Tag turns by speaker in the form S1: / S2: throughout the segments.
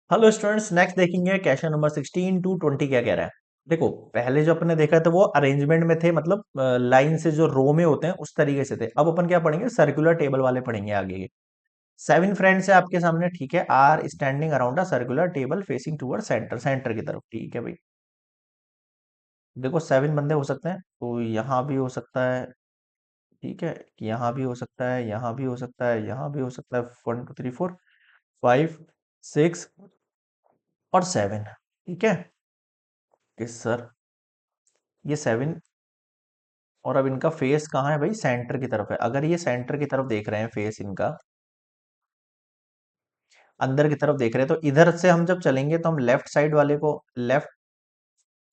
S1: Hello students, next देखेंगे question number 16 to 20 क्या कह रहा है। देखो, पहले जो अपने देखा था वो अरेंजमेंट में थे, मतलब लाइन से जो रो में होते हैं उस तरीके से थे। अब अपन क्या पढ़ेंगे, सर्कुलर टेबल वाले पढ़ेंगे आगे के। 7 फ्रेंड्स है आपके सामने, ठीक है, are standing around a circular table facing toward centre, centre की तरफ, ठीक है भाई। देखो 7 बंदे हो सकते हैं, तो यहाँ भी हो सकता है, ठीक है, यहाँ भी हो सकता है, यहाँ भी हो सकता है, यहाँ भी हो सकता है। 1 2 3 4 5 6 और 7, ठीक है। यस सर, ये 7। और अब इनका फेस कहाँ है भाई, सेंटर की तरफ है। अगर ये सेंटर की तरफ देख रहे हैं, फेस इनका अंदर की तरफ देख रहे हैं, तो इधर से हम जब चलेंगे तो हम लेफ्ट साइड वाले को, लेफ्ट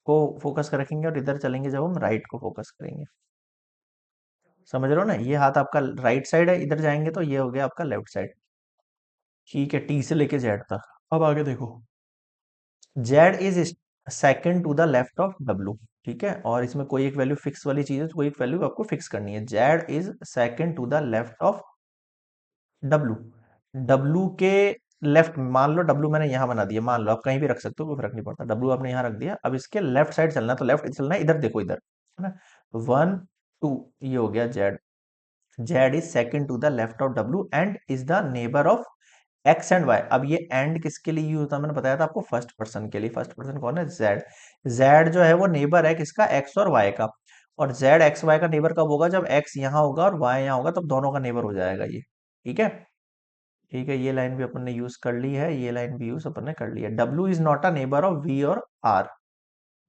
S1: को फोकस रखेंगे, और इधर चलेंगे जब हम राइट को फोकस करेंगे। समझ रहे हो ना, ये हाथ आपका राइट साइड है, इधर जाएंगे तो ये हो गया आपका लेफ्ट साइड। ठीक है, टी से लेके जेड तक। अब आगे देखो, Z is second to the left of W, ठीक है। और इसमें कोई एक वैल्यू फिक्स वाली चीज है, तो कोई एक वैल्यू आपको फिक्स करनी है। Z is second to the left of W. W के लेफ्ट, मान लो डब्लू मैंने यहाँ बना दिया, मान लो आप कहीं भी रख सकते हो, कोई फर्क नहीं पड़ता। डब्लू आपने यहाँ रख दिया, अब इसके लेफ्ट साइड चलना है, तो लेफ्ट चलना है, इधर देखो, इधर है ना। 1 2, ये हो गया Z. Z is second to the left of W and is the neighbour of X and Y. अब ये एंड किसके लिए यूज होता है, मैंने बताया था आपको, फर्स्ट पर्सन के लिए। फर्स्ट पर्सन कौन है, जेड। जेड जो है वो नेबर है किसका, एक्स और वाई का। और जेड एक्स वाई का नेबर कब होगा, जब एक्स यहाँ होगा और वाई यहाँ होगा, तब दोनों का नेबर हो जाएगा ये, ठीक है। ठीक है, ये लाइन भी अपन ने यूज कर ली है, ये लाइन भी यूज अपन ने कर ली है। W is not a neighbour of V और आर।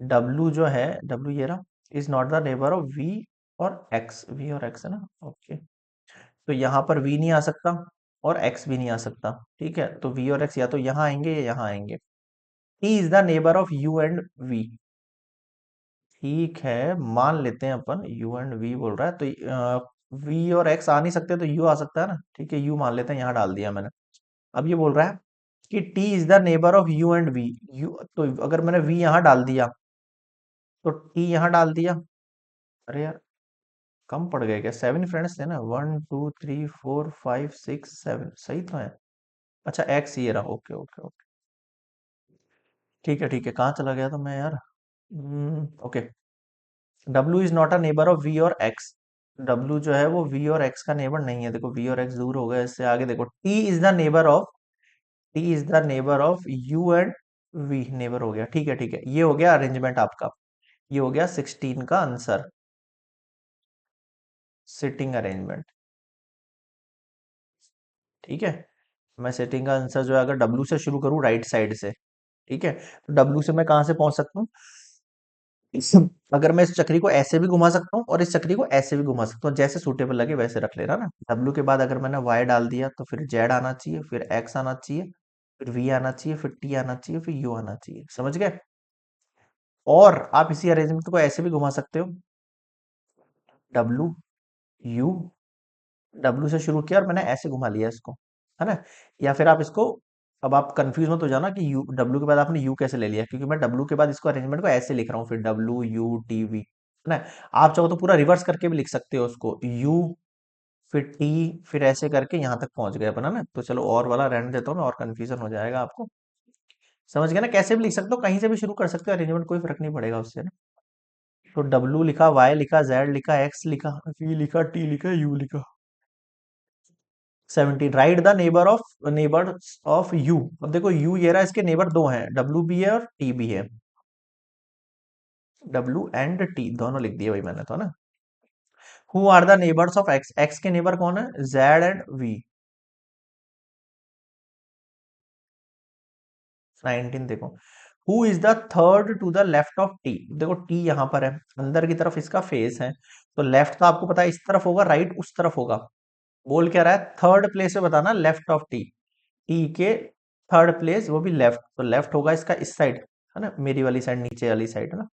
S1: डब्ल्यू जो है, डब्ल्यू ये रहा, is not the neighbour of V और एक्स। वी और एक्स है ना, ओके। तो यहाँ पर वी नहीं आ सकता और एक्स भी नहीं आ सकता, ठीक है। तो वी और एक्स या तो यहाँ आएंगे या यहाँ आएंगे। T is the neighbour of U and V, ठीक है। मान लेते हैं अपन यू एंड वी बोल रहा है, तो वी और एक्स आ नहीं सकते, तो यू आ सकता है ना, ठीक है। यू मान लेते हैं, यहाँ डाल दिया मैंने। अब ये बोल रहा है कि T is the neighbour of U and V. U, तो अगर मैंने वी यहाँ डाल दिया तो टी यहाँ डाल दिया। अरे यार, कम पड़ गए क्या, 7 फ्रेंड्स थे ना, 1 2 3 4 5 6 7, सही तो है। अच्छा, एक्स ये रहा, ओके ओके ओके। ठीक है ठीक है, कहाँ चला गया था मैं यार। Okay. W is not a neighbour of V और एक्स। डब्ल्यू जो है वो वी और एक्स का नेबर नहीं है। देखो वी और एक्स दूर हो गए, इससे आगे देखो, T is the neighbour of, T is the neighbour of U and V, neighbour हो गया, ठीक है ठीक है। ये हो गया अरेंजमेंट आपका, ये हो गया 16 का आंसर, सिटिंग अरेंजमेंट, ठीक है। मैं सेटिंग का आंसर जो है, अगर डब्ल्यू से शुरू करूं राइट साइड से, ठीक है, तो डब्ल्यू से मैं कहां से पहुंच सकता हूँ, अगर मैं इस चक्री को ऐसे भी घुमा सकता हूँ और इस चक्री को ऐसे भी घुमा सकता हूँ, जैसे सूटेबल लगे वैसे रख लेना ना। डब्ल्यू के बाद अगर मैंने वाई डाल दिया, तो फिर जेड आना चाहिए, फिर एक्स आना चाहिए, फिर वी आना चाहिए, फिर टी आना चाहिए, फिर यू आना चाहिए, समझ गए। और आप इसी अरेंजमेंट को ऐसे भी घुमा सकते हो, डब्ल्यू यू, डब्ल्यू से शुरू किया और मैंने ऐसे घुमा लिया इसको, है ना। या फिर आप इसको, अब आप कंफ्यूज मत हो जाना कि यू, डब्ल्यू के बाद आपने यू कैसे ले लिया, क्योंकि मैं डब्ल्यू के बाद इसको अरेंजमेंट को ऐसे लिख रहा हूँ, फिर डब्ल्यू यू टी वी, है ना। आप चाहो तो पूरा रिवर्स करके भी लिख सकते हो उसको, यू फिर टी, फिर ऐसे करके यहाँ तक पहुंच गए अपन, है ना। तो चलो और वाला रहने देता हूँ मैं, और कंफ्यूजन हो जाएगा आपको। समझ गए ना, कैसे भी लिख सकते हो, कहीं से भी शुरू कर सकते हो अरेंजमेंट, कोई फर्क नहीं पड़ेगा उससे ना। तो डब्ल्यू लिखा, वाई लिखा, जेड लिखा, एक्स लिखा, वी लिखा, टी लिखा, यू लिखा। 17, right the neighbour of, neighbour of you. अब देखो यू ये रहा, इसके नेबर दो हैं, डब्ल्यू भी है और टी भी है। डब्ल्यू एंड टी दोनों लिख दिए भाई मैंने तो, ना। Who are the neighbours of X, X के नेबर कौन है, जेड एंड वी। 19 देखो, who is the third to the left of T. देखो टी यहां पर है, अंदर की तरफ इसका फेस है, तो लेफ्ट तो आपको पता है इस तरफ होगा, राइट उस तरफ होगा। बोल क्या रहा है, थर्ड प्लेस पे बताना, लेफ्ट ऑफ टी, टी के थर्ड प्लेस, वो भी लेफ्ट, तो लेफ्ट होगा इसका इस साइड, है ना, मेरी वाली साइड, नीचे वाली साइड, है ना।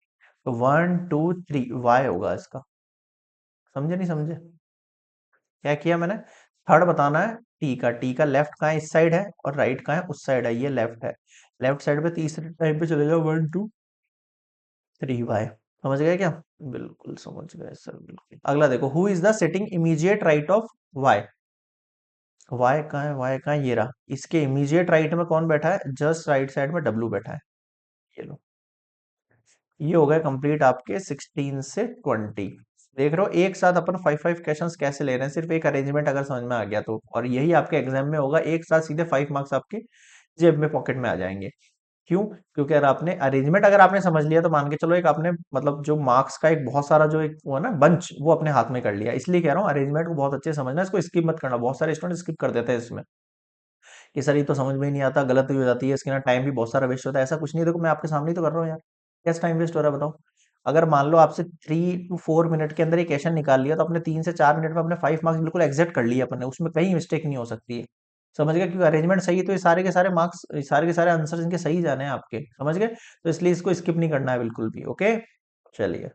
S1: तो 1 2 3 वाई होगा इसका। समझे नहीं समझे, क्या किया मैंने, थर्ड बताना है टी का, टी का लेफ्ट कहाँ है, इस साइड है, और राइट कहाँ है, उस साइड है, ये लेफ्ट है। लेफ्ट साइड पे तीसरे टाइम पे चलेगा, 1 2 3 वाई। समझ गए क्या, बिल्कुल समझ गए सर, बिल्कुल। अगला देखो, who is the sitting immediate right of Y. Y कहाँ है, वाई कहाँ है, ये रहा। इसके इमीडिएट राइट में कौन बैठा है, जस्ट राइट साइड में डब्लू बैठा है। ये लो, ये हो गए कंप्लीट आपके 16 से 20। देख रहे हो एक साथ अपन 5 5 क्वेश्चंस कैसे ले रहे हैं, सिर्फ एक अरेंजमेंट अगर समझ में आ गया तो। और यही आपके एग्जाम में होगा, एक साथ सीधे 5 मार्क्स आपके जेब में पॉकेट में आ जाएंगे। क्यों? क्योंकि अगर आपने अरेंजमेंट अगर आपने समझ लिया तो मान के चलो एक आपने मतलब जो मार्क्स का एक बहुत सारा जो एक वो है ना बंच, वो अपने हाथ में कर लिया। इसलिए कह रहा हूँ अरेंजमेंट को बहुत अच्छे से समझना, इसको स्किप मत करना। बहुत सारे स्टूडेंट स्किप कर देते हैं इसमें कि सर ये तो समझ में ही नहीं आता, गलत ही हो जाती है, इसके ना टाइम भी बहुत सारा वेस्ट होता है। ऐसा कुछ नहीं है, देखो मैं आपके सामने ही तो कर रहा हूँ यार। कैसे टाइम वेस्ट हो रहा है बताओ? अगर मान लो आपसे 3 to 4 मिनट के अंदर ये क्वेश्चन निकाल लिया, तो अपने 3 से 4 मिनट में अपने 5 मार्क्स बिल्कुल एग्जैक्ट कर लिए अपने, उसमें कहीं मिस्टेक नहीं हो सकती है। समझ गए? क्योंकि अरेंजमेंट सही है तो ये सारे के सारे मार्क्स, सारे के सारे आंसर इनके सही जाने हैं आपके। समझ गए? तो इसलिए इसको स्किप नहीं करना है बिल्कुल भी। ओके, चलिए।